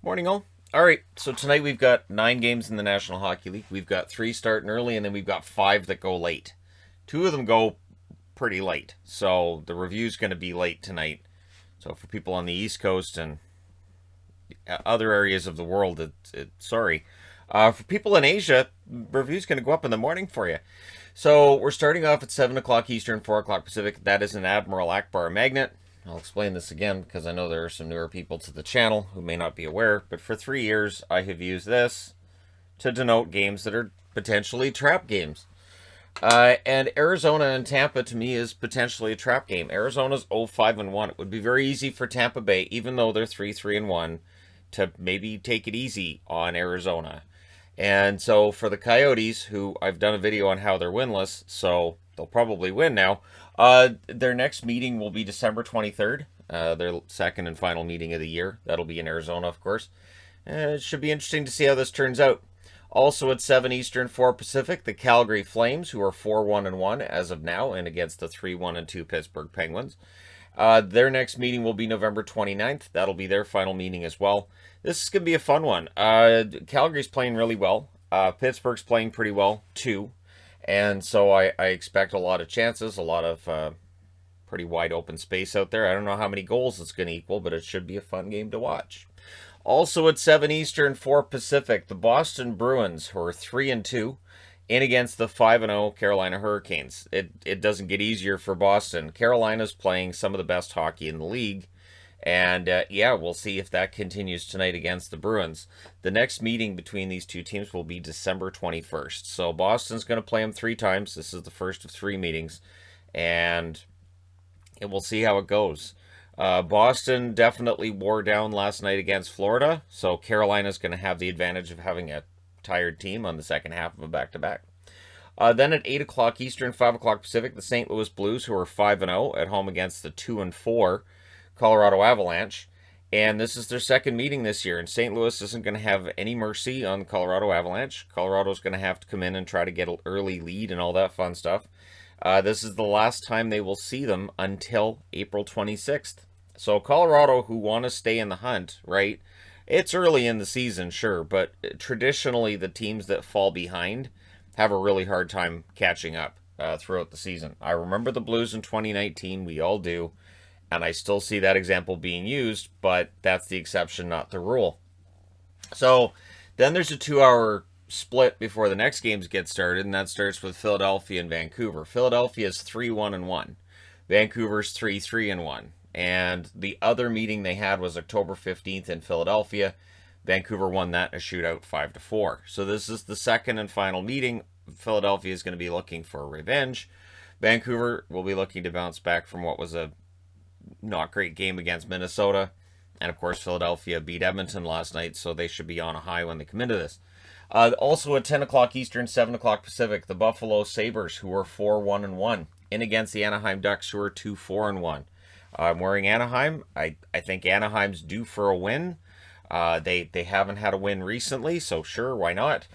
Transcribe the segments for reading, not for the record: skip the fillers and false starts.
Morning, all. All right, so tonight we've got 9 games in the National Hockey League. We've got 3 starting early, and then we've got 5 that go late. 2 of them go pretty late, so the review's going to be late tonight. So for people on the East Coast and other areas of the world, sorry. For people in Asia, review's going to go up in the morning for you. So we're starting off at 7 o'clock Eastern, 4 o'clock Pacific. That is an Admiral Akbar magnet. I'll explain this again because I know there are some newer people to the channel who may not be aware, but for 3 years I have used this to denote games that are potentially trap games. And Arizona and Tampa to me is potentially a trap game. Arizona's 0-5-1. It would be very easy for Tampa Bay, even though they're 3-3-1, to maybe take it easy on Arizona. And so for the Coyotes, who I've done a video on how they're winless, so they'll probably win now. Their next meeting will be December 23rd, their second and final meeting of the year. That'll be in Arizona, of course. It should be interesting to see how this turns out. Also at 7 Eastern, 4 Pacific, the Calgary Flames, who are 4-1-1 as of now, and against the 3-1-2 Pittsburgh Penguins. Their next meeting will be November 29th. That'll be their final meeting as well. This is going to be a fun one. Calgary's playing really well. Pittsburgh's playing pretty well, too. And so I expect a lot of chances, a lot of pretty wide open space out there. I don't know how many goals it's going to equal, but it should be a fun game to watch. Also at 7 Eastern, 4 Pacific, the Boston Bruins, who are 3-2, in against the 5-0 Carolina Hurricanes. It doesn't get easier for Boston. Carolina's playing some of the best hockey in the league. And yeah, we'll see if that continues tonight against the Bruins. The next meeting between these two teams will be December 21st. So Boston's going to play them 3 times. This is the first of 3 meetings. And we'll see how it goes. Boston definitely wore down last night against Florida. So Carolina's going to have the advantage of having a tired team on the second half of a back-to-back. Then at 8 o'clock Eastern, 5 o'clock Pacific, the St. Louis Blues, who are 5-0 at home against the 2-4 Colorado Avalanche. And this is their second meeting this year. And St. Louis isn't going to have any mercy on the Colorado Avalanche. Colorado's going to have to come in and try to get an early lead and all that fun stuff. This is the last time they will see them until April 26th. So Colorado, who want to stay in the hunt, right? It's early in the season, sure, but traditionally the teams that fall behind have a really hard time catching up throughout the season. I remember the Blues in 2019, we all do, and I still see that example being used, but that's the exception, not the rule. So then there's a 2-hour split before the next games get started, and that starts with Philadelphia and Vancouver. Philadelphia's 3-1-1. Vancouver's 3-3-1. And the other meeting they had was October 15th in Philadelphia. Vancouver won that in a shootout 5-4. So this is the second and final meeting. Philadelphia is going to be looking for revenge. Vancouver will be looking to bounce back from what was a not great game against Minnesota. And of course, Philadelphia beat Edmonton last night, so they should be on a high when they come into this. Also at 10 o'clock Eastern, 7 o'clock Pacific, the Buffalo Sabres, who are 4-1-1, in against the Anaheim Ducks, who are 2-4-1. I'm wearing Anaheim. I think Anaheim's due for a win. They haven't had a win recently, so sure, why not?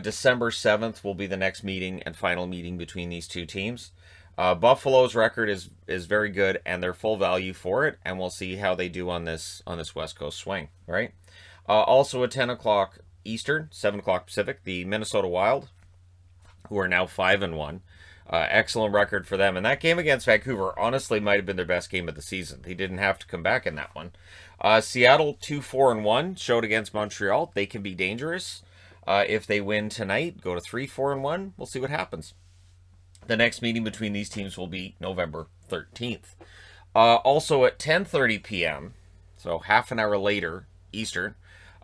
December 7th will be the next meeting and final meeting between these two teams. Buffalo's record is very good, and they're full value for it, and we'll see how they do on this West Coast swing, right? Also at 10 o'clock Eastern, 7 o'clock Pacific, the Minnesota Wild, who are now 5-1. Excellent record for them. And that game against Vancouver honestly might have been their best game of the season. They didn't have to come back in that one. Seattle 2-4-1 showed against Montreal. They can be dangerous. If they win tonight, go to 3-4-1. We'll see what happens. The next meeting between these teams will be November 13th. Also at 10:30 p.m., so half an hour later Eastern,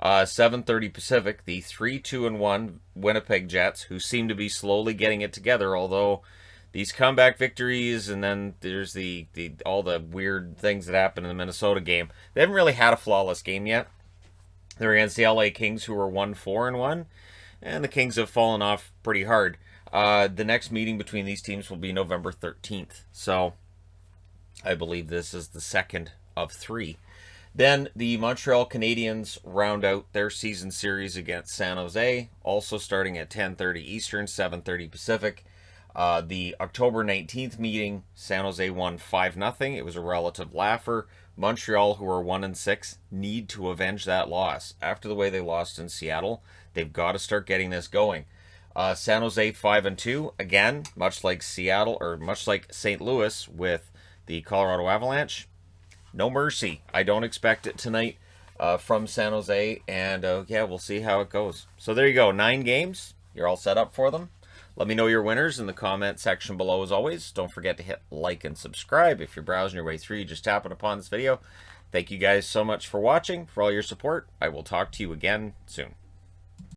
7:30 Pacific, the 3-2-1 Winnipeg Jets, who seem to be slowly getting it together, although these comeback victories and then there's the all the weird things that happened in the Minnesota game. They haven't really had a flawless game yet. They're against the LA Kings, who are 1-4-1, and the Kings have fallen off pretty hard. The next meeting between these teams will be November 13th, so I believe this is the second of 3. Then the Montreal Canadiens round out their season series against San Jose, also starting at 10:30 Eastern, 7:30 Pacific. The October 19th meeting, San Jose won 5-0. It was a relative laugher. Montreal, who are 1-6, need to avenge that loss. After the way they lost in Seattle, they've got to start getting this going. San Jose 5-2, again, much like Seattle, or much like St. Louis with the Colorado Avalanche. No mercy. I don't expect it tonight from San Jose, and yeah, we'll see how it goes. So there you go, 9 games. You're all set up for them. Let me know your winners in the comment section below as always. Don't forget to hit like and subscribe. If you're browsing your way through, you just tap it upon this video. Thank you guys so much for watching, for all your support. I will talk to you again soon.